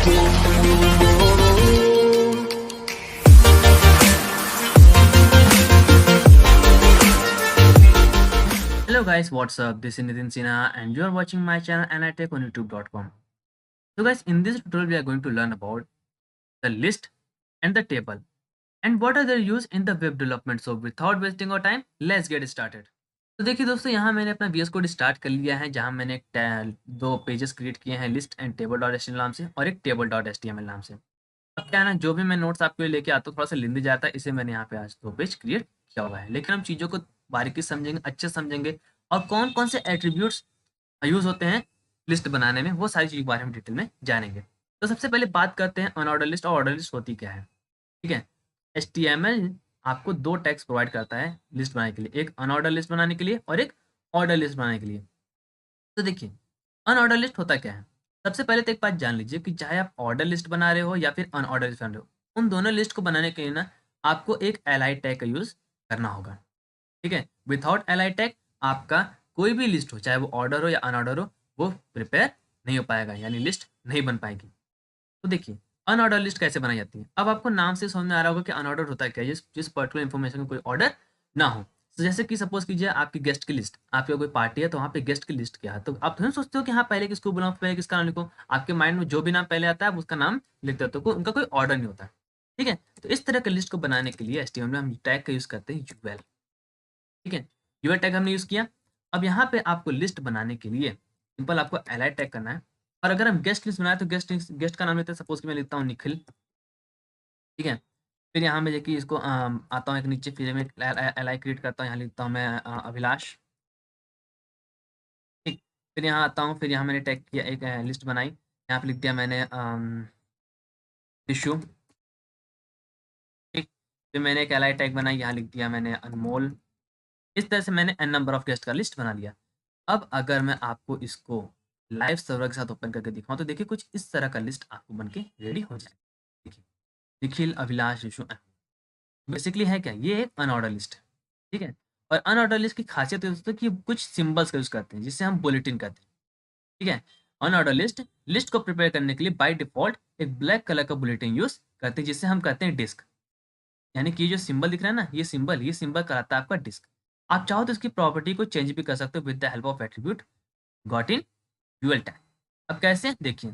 Hello guys, what's up? This is Nitin Sinha and you are watching my channel NITech on youtube.com. So guys, in this tutorial we are going to learn about the list and the table and what are their use in the web development. So without wasting our time, let's get started. तो देखिए दोस्तों, यहाँ मैंने अपना VS code start कर लिया है, जहाँ मैंने दो पेजेस क्रिएट किए हैं, list and table dot H नाम से और एक टेबल डॉट एच नाम से। अब क्या है ना, जो भी मैं नोट्स आपके लिए लेके आता हूँ थोड़ा सा लेंदी जाता है, इसे मैंने यहाँ पे आज दो पेज क्रिएट किया हुआ है, लेकिन हम चीज़ों को बारीकी समझेंगे, अच्छे समझेंगे और कौन कौन से एट्रीब्यूट्स यूज होते हैं लिस्ट बनाने में, वो सारी चीज़ के बारे में डिटेल में जानेंगे। तो सबसे पहले बात करते हैं अनऑर्डर लिस्ट और ऑर्डर लिस्ट होती क्या है। ठीक है, HTML आपको दो टैग्स प्रोवाइड करता है लिस्ट बनाने के लिए, एक अनऑर्डर लिस्ट बनाने के लिए और एक ऑर्डर लिस्ट बनाने के लिए। तो देखिए, अनऑर्डर लिस्ट होता क्या है। सबसे पहले तो एक बात जान लीजिए कि चाहे आप ऑर्डर लिस्ट बना रहे हो या फिर अनऑर्डर लिस्ट बना रहे हो, उन दोनों लिस्ट को बनाने के लिए ना आपको एक एलाई टैग का यूज करना होगा। ठीक है, विथआउट एलाई टैग आपका कोई भी लिस्ट हो, चाहे वो ऑर्डर हो या अनऑर्डर हो, वो प्रिपेयर नहीं हो पाएगा, यानी लिस्ट नहीं बन पाएगी। तो देखिए, अनऑर्डर लिस्ट कैसे बनाई जाती है। अब आपको नाम से समझ में आ रहा होगा कि अनऑर्डर होता है क्या, जिस पर्टिकुलर इन्फॉर्मेशन में कोई ऑर्डर ना हो। तो जैसे कि सपोज कीजिए आपकी गेस्ट की लिस्ट, आपकी कोई पार्टी है तो वहाँ पे गेस्ट की लिस्ट क्या है, तो आप तुरंत सोचते हो कि हाँ पहले किसको बुलाऊं, पहले किसका नाम लिखो। आपके माइंड में जो भी नाम पहले आता है आप उसका नाम लिख देते हो, उनका कोई ऑर्डर नहीं होता। ठीक है, तो इस तरह के लिस्ट को बनाने के लिए HTML में हम टैग का यूज करते हैं यूएल। ठीक है, यूएल टैग हमने यूज किया। अब यहाँ पे आपको लिस्ट बनाने के लिए सिंपल आपको एलाई टैग करना है। और अगर हम गेस्ट लिस्ट बनाए तो गेस्ट का नाम लेते हैं, सपोज कि मैं लिखता हूँ निखिल। ठीक है, फिर यहाँ मैं देखिए इसको आता हूँ एक नीचे, फिर मैं एलाई क्रिएट करता हूँ, यहाँ लिखता हूँ मैं अभिलाष। ठीक, फिर यहाँ आता हूँ, फिर यहाँ मैंने टैग किया, एक लिस्ट बनाई, यहाँ पे लिख दिया मैंने टिशू। ठीक, फिर मैंने एक एलाई टैग बनाई, यहाँ लिख दिया मैंने अनमोल। इस तरह से मैंने n नंबर ऑफ गेस्ट का लिस्ट बना लिया। अब अगर मैं आपको इसको लाइव सर्वर के साथ ओपन करके दिखाऊं तो देखिए कुछ इस तरह का लिस्ट आपको बन के रेडी हो जाएगा। देखिए, निखिल, अभिलाष, ऋषु, बेसिकली है क्या, ये एक अनऑर्डर लिस्ट है। ठीक है, और अनऑर्डर लिस्ट की खासियत है दोस्तों कि कुछ सिंबल्स का यूज करते हैं जिससे हम बुलेटिन कहते हैं। ठीक है, अनऑर्डर लिस्ट को प्रिपेयर करने के लिए बाय डिफॉल्ट एक ब्लैक कलर का बुलेटिन यूज करते हैं जिससे हम कहते हैं डिस्क। यानी कि ये जो सिंबल दिख रहा है ना, ये सिंबल कहलाता है आपका डिस्क। आप चाहो तो इसकी प्रॉपर्टी को चेंज भी कर सकते हो with the help of attribute got in UL tag. अब कैसे, देखिए,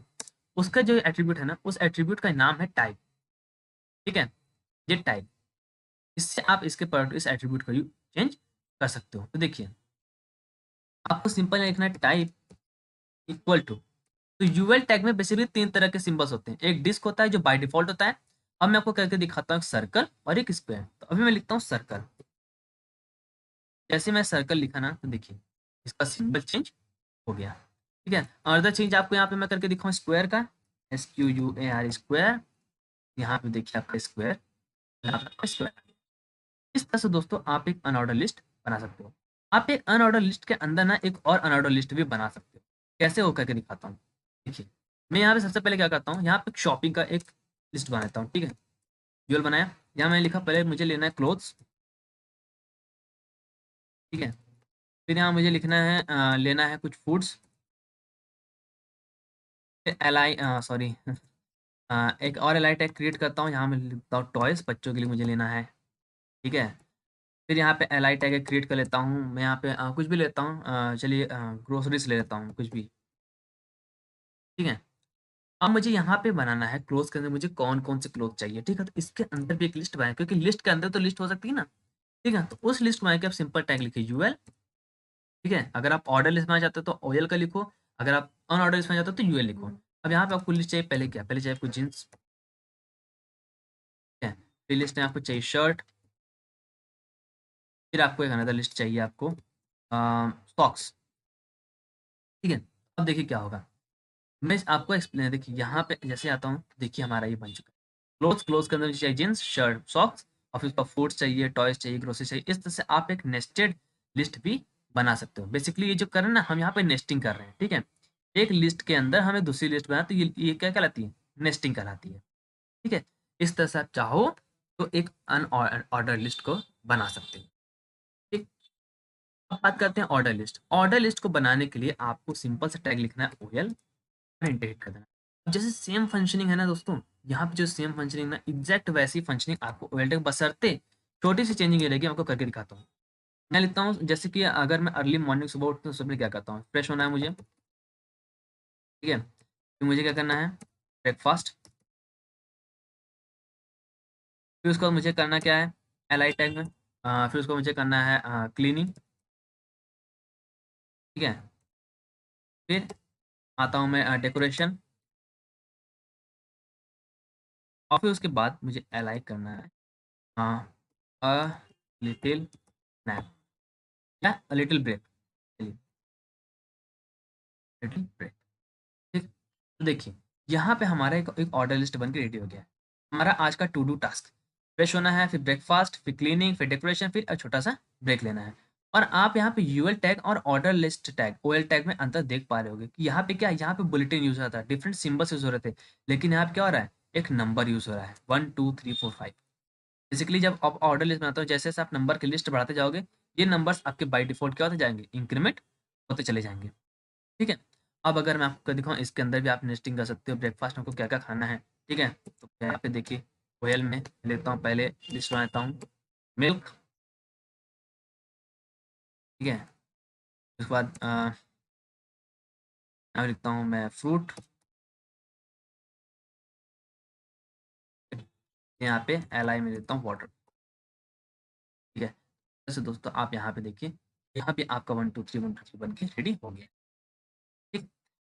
उसका जो एट्रीब्यूट है ना, उस एट्रीब्यूट का नाम है टाइप। ठीक है, ये टाइप, इससे आप इस एट्रीब्यूट का चेंज कर सकते हो। तो देखिए, आपको सिंपल लिखना है टाइप इक्वल टू। तो यूएल टैग में बेसिकली तीन तरह के सिंबल्स होते हैं। एक डिस्क होता है जो बाय डिफॉल्ट होता है। अब मैं आपको करके दिखाता हूँ, एक सर्कल और एक स्क्वायर। तो अभी मैं लिखता हूँ सर्कल। जैसे मैं सर्कल लिखा ना, तो देखिए इसका सिंबल चेंज हो गया। ठीक है, अदर चेंज आपको यहाँ पे मैं करके दिखाऊँ स्क्वायर का, SQUAR स्क्वायर। यहाँ पे देखिए आपका स्क्वायर, यहाँ पे आपका स्क्वायर। इस तरह से दोस्तों आप एक अनऑर्डर लिस्ट बना सकते हो। आप एक अनऑर्डर लिस्ट के अंदर ना एक और अनऑर्डर लिस्ट भी बना सकते हो। कैसे हो करके दिखाता हूँ। देखिए, मैं यहाँ पे सबसे पहले क्या करता हूँ, यहाँ पे शॉपिंग का एक लिस्ट बनाता हूँ। ठीक है, यूएल बनाया, यहाँ मैंने लिखा पहले मुझे लेना है क्लोथ्स। ठीक है, फिर यहाँ मुझे लिखना है लेना है कुछ फूड्स। फिर एलाई सॉरी एक और एलाई टैग क्रिएट करता हूँ, यहाँ मैं लिखता हूँ टॉयज, बच्चों के लिए मुझे लेना है। ठीक है, फिर यहाँ पे एलाई टैग क्रिएट कर लेता हूँ मैं, यहाँ पे कुछ भी लेता हूँ, चलिए ग्रोसरीज ले लेता हूँ कुछ भी। ठीक है, अब मुझे यहाँ पे बनाना है क्लोथ के अंदर मुझे कौन कौन से क्लोथ चाहिए। ठीक है, तो इसके अंदर भी एक लिस्ट बनाए, क्योंकि लिस्ट के अंदर तो लिस्ट हो सकती है ना। ठीक है, तो उस लिस्ट में आके आप सिंपल टैग लिखिए यूएल। ठीक है, अगर आप ऑर्डर लिस्ट बनाना चाहते हो तो ओएल का लिखो, अगर आप अनऑर्डर लिस्ट बनाना चाहते हो तो यूएल लिखो। अब यहाँ पे आपको लिस्ट चाहिए, पहले क्या, पहले चाहिए आपको जीन्स। ठीक है, फिर लिस्ट में आपको चाहिए शर्ट, फिर आपको एक अनदर लिस्ट चाहिए आपको सॉक्स। ठीक है, अब देखिए क्या होगा, मैं आपको एक्सप्लेन, देखिए यहाँ पे जैसे आता हूँ, देखिए हमारा ये बन चुका है। क्लोथ्स के अंदर चाहिए जीन्स, शर्ट, सॉक्स, और फिर उसका फूड्स चाहिए, टॉयज चाहिए, ग्रोसरी चाहिए। इस तरह से आप एक नेस्टेड लिस्ट भी बना सकते हो। बेसिकली ये जो कर रहे हैं ना, हम यहाँ पे नेस्टिंग कर रहे हैं। ठीक है, एक लिस्ट के अंदर हमें दूसरी लिस्ट बना, तो ये क्या कहलाती है, नेस्टिंग कहलाती है। ठीक है, इस तरह से आप चाहो तो एक अनऑर्डर लिस्ट को बना सकते हो। ठीक, अब बात करते हैं ऑर्डर लिस्ट। ऑर्डर लिस्ट को बनाने के लिए आपको सिंपल से टैग लिखना है ओएल और इंटीग्रेट कर देना। जैसे सेम फंक्शनिंग है ना दोस्तों, यहाँ पे जो सेम फंक्शनिंग ना एग्जैक्ट वैसी फंक्शनिंग आपको ओएल टेक बशर्ते छोटी सी चेंजिंग ये रहेगी, आपको करके दिखाता हूँ। मैं लिखता हूँ जैसे कि अगर मैं अर्ली मॉर्निंग सुबह उठता हूँ, सबसे क्या करता हूँ, फ्रेश होना है मुझे, ठीक है, तो मुझे क्या करना है, ब्रेकफास्ट, फिर उसके बाद मुझे करना क्या है, एल आई टैग में, फिर उसको मुझे करना है क्लीनिंग, ठीक है, फिर आता हूँ मैं डेकोरेशन, और फिर उसके बाद मुझे एल आई करना है अ लिटिल नैप या a little break, little break, ठीक। तो देखिए यहाँ पे हमारा एक ऑर्डर लिस्ट बन के रेडी हो गया है। हमारा आज का टू डू टास्क, फ्रेश होना है, फिर ब्रेकफास्ट, फिर क्लीनिंग, फिर डेकोरेशन, फिर एक छोटा सा ब्रेक लेना है। और आप यहाँ पे यूएल टैग और order list tag OL tag में अंतर देख पा रहे होगे कि यहाँ पे क्या है, यहाँ पे बुलेटिन यूज हो रहा था, डिफरेंट सिंबल्स यूज हो रहे थे, लेकिन यहाँ पे क्या हो रहा है, एक नंबर यूज हो रहा है 1 2 3 4 5। बेसिकली जब आप ऑर्डर लिस्ट बनाते हो, जैसे जैसे आप नंबर की लिस्ट बढ़ाते जाओगे, ये नंबर्स आपके बाय डिफॉल्ट क्या होते जाएंगे, इंक्रीमेंट होते चले जाएंगे, ठीक है। अब अगर मैं आपको दिखाऊँ, इसके अंदर भी आप नेस्टिंग कर सकते हो, ब्रेकफास्ट में आपको क्या क्या खाना है, ठीक है। तो यहाँ पे देखिए ओयल में लेता हूँ, पहले लिस्ट बना लेता हूँ, मिल्क, ठीक है, उसके बाद यहाँ लिखता हूँ मैं फ्रूट, यहाँ पे एल आई में लेता हूँ वाटर, ठीक है। जैसे दोस्तों आप यहाँ पे देखिए, यहाँ पे आपका 1 2 3 बन के रेडी हो गया, ठीक।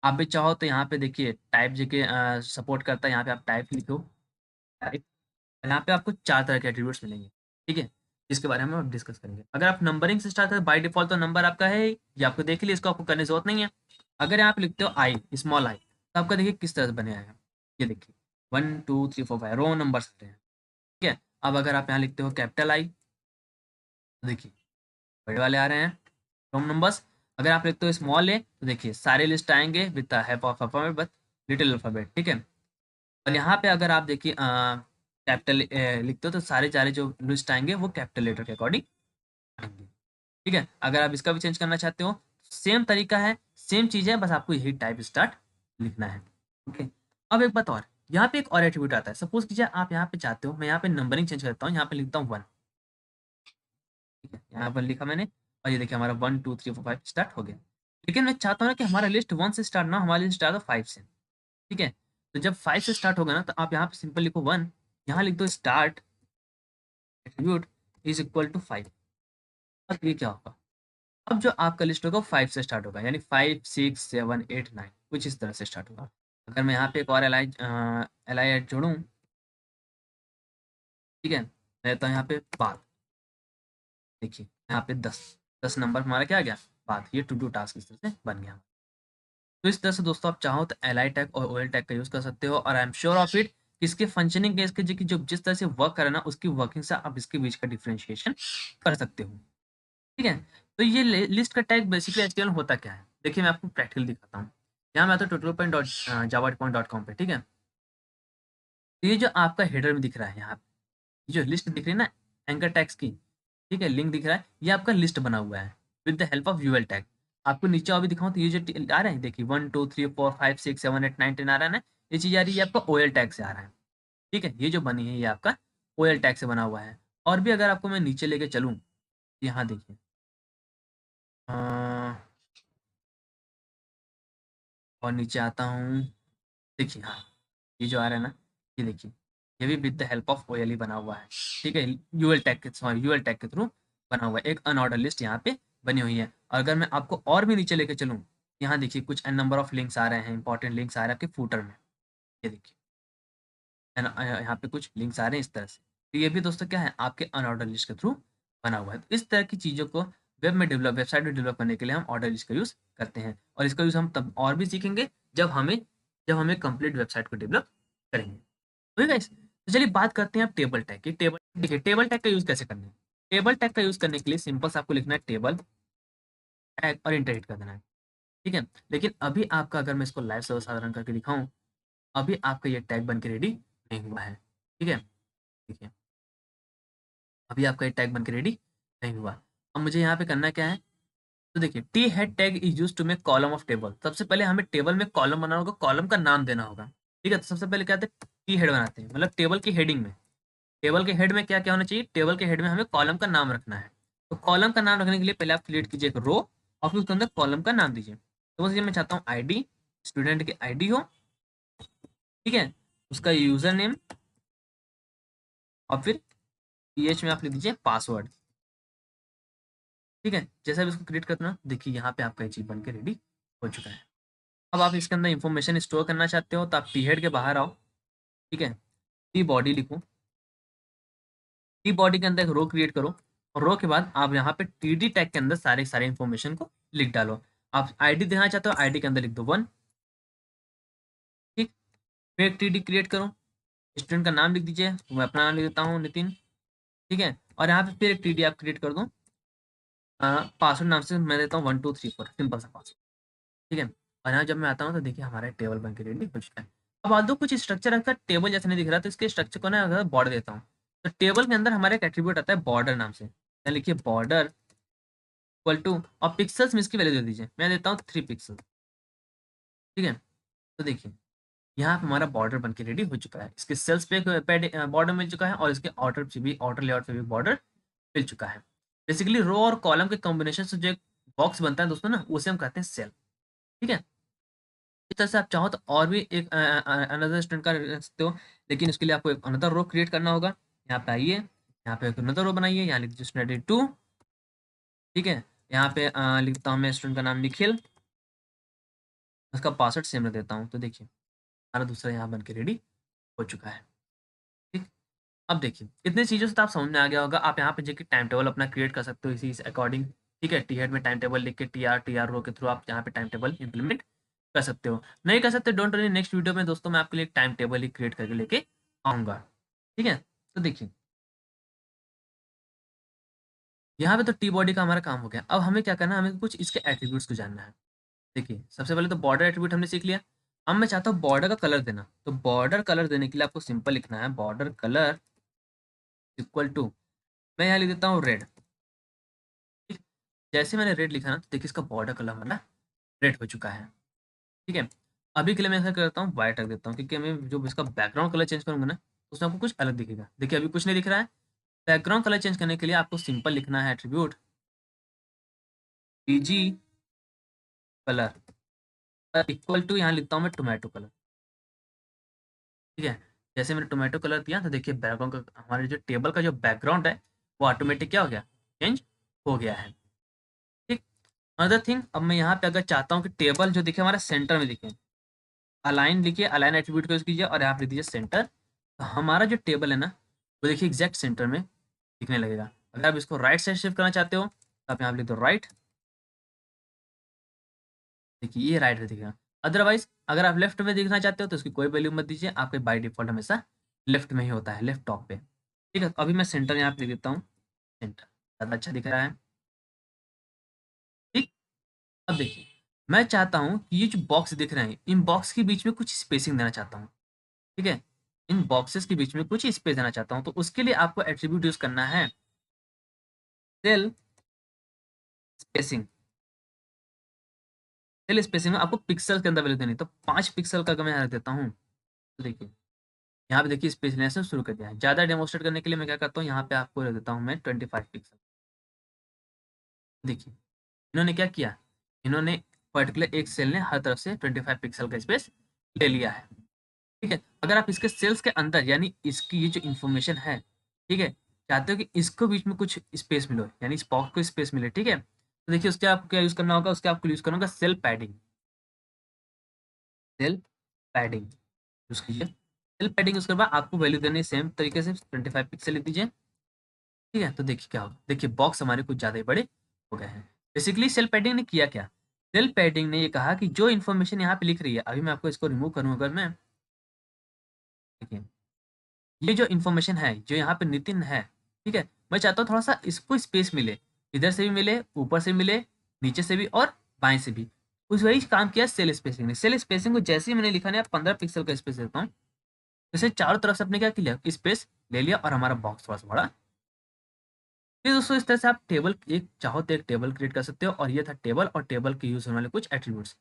आप भी चाहो तो यहाँ पे देखिए टाइप जेके सपोर्ट करता है, यहाँ पे आप टाइप लिखो, टाइप, यहाँ पे आपको 4 तरह के एट्रीब्यूट्स मिलेंगे, ठीक है, जिसके बारे में हम डिस्कस करेंगे। अगर आप नंबरिंग से स्टार्ट करें, बाय डिफॉल्ट तो नंबर आपका है ही, ये आपको देख लिया, इसको आपको करने की जरूरत नहीं है। अगर आप लिखते हो आई, स्मॉल आई, तो आपका देखिए किस तरह से बने आएगा, ये देखिए 1 2 3 4 5 रो नंबर्स आते हैं, ठीक है। अब अगर आप यहाँ लिखते हो कैपिटल आई, तो देखिए बड़े वाले आ रहे हैं रोम नंबर्स। अगर आप लिखते हो स्मॉल ए, तो देखिए सारे लिस्ट आएंगे with the help of alphabet, but little alphabet, ठीक है। और यहाँ पे अगर आप देखिए कैपिटल लिखते हो, तो सारे सारे जो लिस्ट आएंगे वो कैपिटल लेटर के अकॉर्डिंग आएंगे, ठीक है। अगर आप इसका भी चेंज करना चाहते हो, सेम तरीका है, सेम चीज़ है, बस आपको यही टाइप स्टार्ट लिखना है, ओके। अब एक बात और, यहाँ पे एक और एट्रीब्यूट आता है, सपोज कीजिए आप यहाँ पे चाहते हो, मैं यहाँ पे नंबरिंग चेंज करता हूँ, यहाँ पे लिखता हूँ 1, ठीक है, यहाँ पर लिखा मैंने, और ये देखिए हमारा 1 2 3 4 5 स्टार्ट हो गया। लेकिन मैं चाहता हूँ ना कि हमारा लिस्ट 1 से स्टार्ट ना, हमारी लिस्ट स्टार्ट हो 5 से, ठीक है। तो जब 5 से स्टार्ट होगा ना, तो आप यहाँ पे सिंपल लिखो 1, यहाँ लिख दो start attribute is equal to 5। अब ये क्या होगा, अब जो आपका लिस्ट होगा 5 से स्टार्ट होगा, यानी 5 6 7 8 9 कुछ इस तरह से स्टार्ट होगा। अगर मैं यहाँ पे एक और एल आई एड जोड़ूँ, ठीक है, मैं तो यहाँ पे बात, देखिए यहाँ पे 10 नंबर हमारा क्या आ गया, बात, ये टू डू टास्क इस तरह से बन गया। तो इस तरह से दोस्तों आप चाहो तो एल आई टैग और ओ एल टैग का यूज़ कर सकते हो, और I am sure of it, इसके फंक्शनिंग के, इसके जो जिस तरह से वर्क करे ना, उसकी वर्किंग से आप इसके बीच का डिफ्रेंशिएशन कर सकते हो, ठीक है। तो ये लिस्ट का टैग बेसिकली एचटीएमएल होता क्या है, देखिए मैं आपको प्रैक्टिकल दिखाता हूँ। यहाँ मैं आता हूँ tutorial.java.com पे, ठीक है। तो ये जो आपका हेडर में दिख रहा है, यहाँ पे ये जो लिस्ट दिख रही है ना एंकर टैग्स की, ठीक है, लिंक दिख रहा है, ये आपका लिस्ट बना हुआ है with the help of UL tag. आपको नीचे और भी दिखाऊं, तो ये जो आ रहे हैं देखिए 1 2 3 4 5 6 7 8 9 10 आ रहा है ना, ये चीज़ आ रही है आपका ओएल टैग से आ रहा है, ठीक है। ये जो बनी है ये आपका ओएल टैग से बना हुआ है। और भी अगर आपको मैं नीचे लेके चलूँ, यहाँ देखिए अ, और नीचे आता हूँ, देखिए हाँ, ये जो आ रहा है ना, ये देखिए, ये भी with the help of OL ही बना हुआ है, ठीक है, यूएल टैग के, सॉरी यूएल टैग के थ्रू बना हुआ है, एक अनऑर्डर लिस्ट यहाँ पे बनी हुई है। और अगर मैं आपको और भी नीचे लेके चलूँ, यहाँ देखिए कुछ एन नंबर ऑफ लिंक्स आ रहे हैं, इंपॉर्टेंट लिंक्स आ रहे हैं आपके फूटर में, ये देखिए यहाँ पे कुछ लिंक्स आ रहे हैं इस तरह से। तो ये भी दोस्तों क्या है, आपके अनऑर्डर लिस्ट के थ्रू बना हुआ है। तो इस तरह की चीज़ों को वेबसाइट में डेवलप करने के लिए हम ऑर्डर लिस्ट का यूज़ करते हैं, और इसका यूज़ हम तब और भी सीखेंगे जब हमें कंप्लीट वेबसाइट को डेवलप करेंगे, ठीक है। तो चलिए बात करते हैं अब टेबल टैग की। टेबल, देखिए टेबल टैग का यूज़ कैसे करना है। टेबल टैग का यूज़ करने के लिए सिंपल से आपको लिखना है टेबल टैग और इंटर हिट कर देना है, ठीक है। लेकिन अभी आपका, अगर मैं इसको लाइव सर्वर साधारण करके दिखाऊं, अभी आपका ये टैग बन के रेडी नहीं हुआ है, ठीक है। देखिए अभी आपका ये टैग बन के रेडी नहीं हुआ। अब मुझे यहाँ पे करना क्या है, तो देखिए T head tag is use to make column of table. सबसे पहले हमें टेबल में कॉलम बनाना होगा, कॉलम का नाम देना होगा, ठीक है, तो सबसे पहले क्या आते हैं, टी हेड बनाते हैं, मतलब टेबल की हेडिंग में, टेबल के हेड में क्या क्या होना चाहिए, टेबल के हेड में हमें कॉलम का नाम रखना है। तो कॉलम का नाम रखने के लिए पहले आप क्रिएट कीजिए एक रो, और फिर उसके अंदर कॉलम का नाम दीजिए। तो बस ये मैं चाहता हूँ आईडी, स्टूडेंट की आईडी हो, ठीक है, उसका यूजर नेम, और फिर पीएच में आप लिख दीजिए पासवर्ड। ठीक है, जैसा भी इसको क्रिएट करना, देखिए यहाँ पे आपका ये चीज बन के रेडी हो चुका है। अब आप इसके अंदर इंफॉर्मेशन स्टोर करना चाहते हो तो आप टी हेड के बाहर आओ, ठीक है, टी बॉडी लिखो, टी बॉडी के अंदर एक रो क्रिएट करो, और रो के बाद आप यहाँ पे टी डी टैग के अंदर सारे सारे इंफॉर्मेशन को लिख डालो। आप आईडी देना चाहते हो, आईडी के अंदर लिख दो 1, ठीक, फिर एक टी डी क्रिएट करो, स्टूडेंट का नाम लिख दीजिए, मैं अपना नाम लिख देता हूँ नितिन, ठीक है, और यहाँ पे फिर एक टी डी आप क्रिएट कर दो, पासवर्ड नाम से मैं देता हूँ 1234, सिंपल सा पासवर्ड, ठीक है। और यहाँ जब मैं आता हूँ तो देखिए हमारा टेबल बन के रेडी हो चुका है। अब आल्दो कुछ स्ट्रक्चर आपका टेबल जैसा नहीं दिख रहा, तो इसके स्ट्रक्चर को ना अगर बॉर्डर देता हूँ, तो टेबल के अंदर हमारे एक एट्रीब्यूट आता है बॉर्डर नाम से, यहाँ लिखिए बॉर्डर इक्वल टू, और पिक्सल्स में इसकी वैल्यू दे दीजिए, मैं देता हूँ 3 पिक्सल, ठीक है। तो देखिए यहाँ पे हमारा बॉर्डर बन के रेडी हो चुका है, इसके सेल्स पे बॉर्डर मिल चुका है, और इसके आउटर पे भी, आउटर लेआउट पे भी बॉर्डर मिल चुका है। बेसिकली रो और कॉलम के कॉम्बिनेशन से जो एक बॉक्स बनता है दोस्तों ना, उसे हम कहते हैं सेल, ठीक है। इस तरह से आप चाहो तो और भी एक अनदर स्टूडेंट का रख सकते हो, लेकिन उसके लिए आपको एक अनदर रो क्रिएट करना होगा। यहाँ पे आइए, यहाँ पे एक अनदर रो बनाइए, यहाँ लिख दीजिए स्टूडेंट 2, ठीक है, यहाँ पे लिखता हूँ मैं स्टूडेंट का नाम निखिल, उसका पासवर्ड सेम रख देता हूँ। तो देखिए हमारा दूसरा यहाँ बन के रेडी हो चुका है, ठीक। अब देखिए इतनी चीज़ों से तो आप समझ में आ गया होगा, आप यहाँ पे जाके टाइम टेबल अपना क्रिएट कर सकते हो इसी अकॉर्डिंग, ठीक है, टी हेड में टाइम टेबल लिख के टी आर रो के थ्रू आप यहाँ पे टाइम टेबल इंप्लीमेंट कर सकते हो। नहीं कर सकते, डोंट वरी, नेक्स्ट वीडियो में दोस्तों मैं आपके लिए एक टाइम टेबल ही क्रिएट करके लेके आऊँगा, ठीक है। तो देखिए यहाँ पे तो टी बॉडी का हमारा काम हो गया, अब हमें क्या करना है, हमें कुछ इसके एट्रीब्यूट्स को जानना है। देखिए सबसे पहले तो बॉर्डर एट्रीब्यूट हमने सीख लिया, अब मैं चाहता हूँ बॉर्डर का कलर देना, तो बॉर्डर कलर देने के लिए आपको सिंपल लिखना है बॉर्डर कलर इक्वल टू, मैं यहाँ लिख देता हूँ रेड, ठीक। जैसे मैंने रेड लिखा ना, तो देखिए इसका बॉर्डर कलर हमारा रेड हो चुका है, ठीक है। अभी के लिए मैं ऐसा करता हूँ व्हाइट रख देता हूँ, क्योंकि मैं जो इसका बैकग्राउंड कलर चेंज करूंगा ना, तो उसमें आपको कुछ अलग दिखेगा। देखिए अभी कुछ नहीं दिख रहा है। बैकग्राउंड कलर चेंज करने के लिए आपको सिंपल लिखना है attribute BG colour equal to, यहाँ लिखता हूँ मैं टोमेटो कलर, ठीक है। जैसे मैंने टोमेटो कलर दिया तो देखिए बैकग्राउंड का, हमारे जो टेबल का जो बैकग्राउंड है वो ऑटोमेटिक क्या हो गया, चेंज हो गया है, ठीक। अनदर थिंग, अब मैं यहाँ पे अगर चाहता हूँ कि टेबल जो दिखे हमारा सेंटर में दिखे, अलाइन लिखिए, अलाइन एट्रीब्यूट को यूज कीजिए, और यहाँ पे लिख दीजिए सेंटर, तो हमारा जो टेबल है ना, वो देखिए एग्जैक्ट सेंटर में दिखने लगेगा। अगर आप इसको राइट साइड शिफ्ट करना चाहते हो तो आप यहाँ पे लिख दो राइट, देखिए ये राइट में दिखेगा। अदरवाइज अगर आप लेफ्ट में दिखना चाहते हो तो उसकी कोई वैल्यू मत दीजिए, आपके बाय डिफॉल्ट हमेशा लेफ्ट में ही होता है, लेफ्ट टॉप पे, ठीक है। तो अभी मैं सेंटर यहाँ पे लिख देता हूँ, सेंटर ज़्यादा अच्छा दिख रहा है, ठीक। अब देखिए मैं चाहता हूँ कि ये जो बॉक्स दिख रहे हैं, इन बॉक्स के बीच में कुछ स्पेसिंग देना चाहता हूँ, ठीक है। इन बॉक्सेस के बीच में कुछ स्पेस देना चाहता हूँ, तो उसके लिए आपको एट्रीब्यूट यूज करना है सेल स्पेसिंग। सेल स्पेसिंग में आपको पिक्सल के अंदर वैल्यू देनी है, तो 5 पिक्सल का अगर मैं यहाँ रख देता हूँ, तो देखिए यहाँ पे देखिए स्पेस लेने से शुरू कर दिया है। ज़्यादा डेमोस्ट्रेट करने के लिए मैं क्या करता हूँ, यहाँ पे आपको रख देता हूँ मैं 25 पिक्सल। देखिए इन्होंने क्या किया, इन्होंने पर्टिकुलर एक सेल ने हर तरफ से 25 पिक्सल का स्पेस ले लिया है, ठीक है। अगर आप इसके सेल्स के अंदर, यानी इसकी ये जो इन्फॉर्मेशन है, ठीक है, चाहते हो कि इसको बीच में कुछ स्पेस मिलो, यानी इस बॉक्स को स्पेस मिले, ठीक है, तो देखिए उसके आपको क्या यूज करना होगा, उसके आपको यूज करना होगा cell padding, cell padding use कीजिए। सेल पैडिंग उसके बाद आपको वैल्यू देनी है सेम तरीके से 25 पिक्सल लिख दीजिए, ठीक है। तो देखिए क्या होगा, देखिए बॉक्स हमारे कुछ ज़्यादा ही बड़े हो गए हैं। बेसिकली सेल पैडिंग ने किया क्या, सेल पैडिंग ने ये कहा कि जो इन्फॉर्मेशन यहाँ पे लिख रही है, अभी मैं आपको इसको रिमूव करूँ अगर मैं, देखिए ये जो इन्फॉर्मेशन है जो यहाँ पे नितिन है, ठीक है, मैं चाहता हूँ थोड़ा सा इसको स्पेस मिले, इधर से भी मिले, ऊपर से मिले, नीचे से भी और बाएं से भी। उस वही काम किया सेल स्पेसिंग ने। सेल स्पेसिंग को जैसे ही मैंने लिखा ना 15 पिक्सल का स्पेस देता हूँ, जैसे चारों तरफ से अपने क्या किया, स्पेस ले लिया, और हमारा बॉक्स थोड़ा सा बड़ा। फिर दोस्तों इस तरह से आप टेबल, एक चाहो तो एक टेबल क्रिएट कर सकते हो, और ये था टेबल और टेबल के यूज होने वाले कुछ एट्रीब्यूट्स।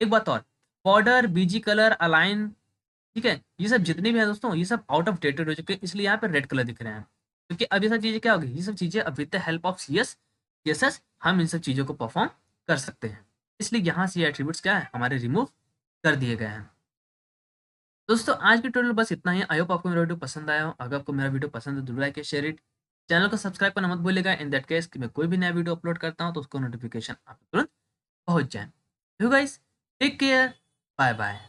एक बात और, बॉर्डर, बीजी कलर, अलाइन, ठीक है, ये सब जितने भी है दोस्तों, ये सब आउट ऑफ डेटेड हो चुके हैं, इसलिए यहाँ पे रेड कलर दिख रहे हैं। क्योंकि अब ये सब चीज़ें क्या होगी, ये सब चीज़ें अब with the help of CSS हम इन सब चीज़ों को परफॉर्म कर सकते हैं। इसलिए यहाँ से ये एट्रीब्यूट्स क्या है, हमारे रिमूव कर दिए गए हैं। दोस्तों आज की ट्यूटोरियल बस इतना ही। आई होप आपको मेरा वीडियो पसंद आया हो। अगर आपको मेरा वीडियो पसंद है तो लाइक शेयर इट, चैनल को सब्सक्राइब करना मत भूलिएगा। इन दैट केस कि मैं कोई भी नया वीडियो अपलोड करता हूँ तो उसको नोटिफिकेशन आपको तुरंत पहुंच जाए। You guys take care, bye bye.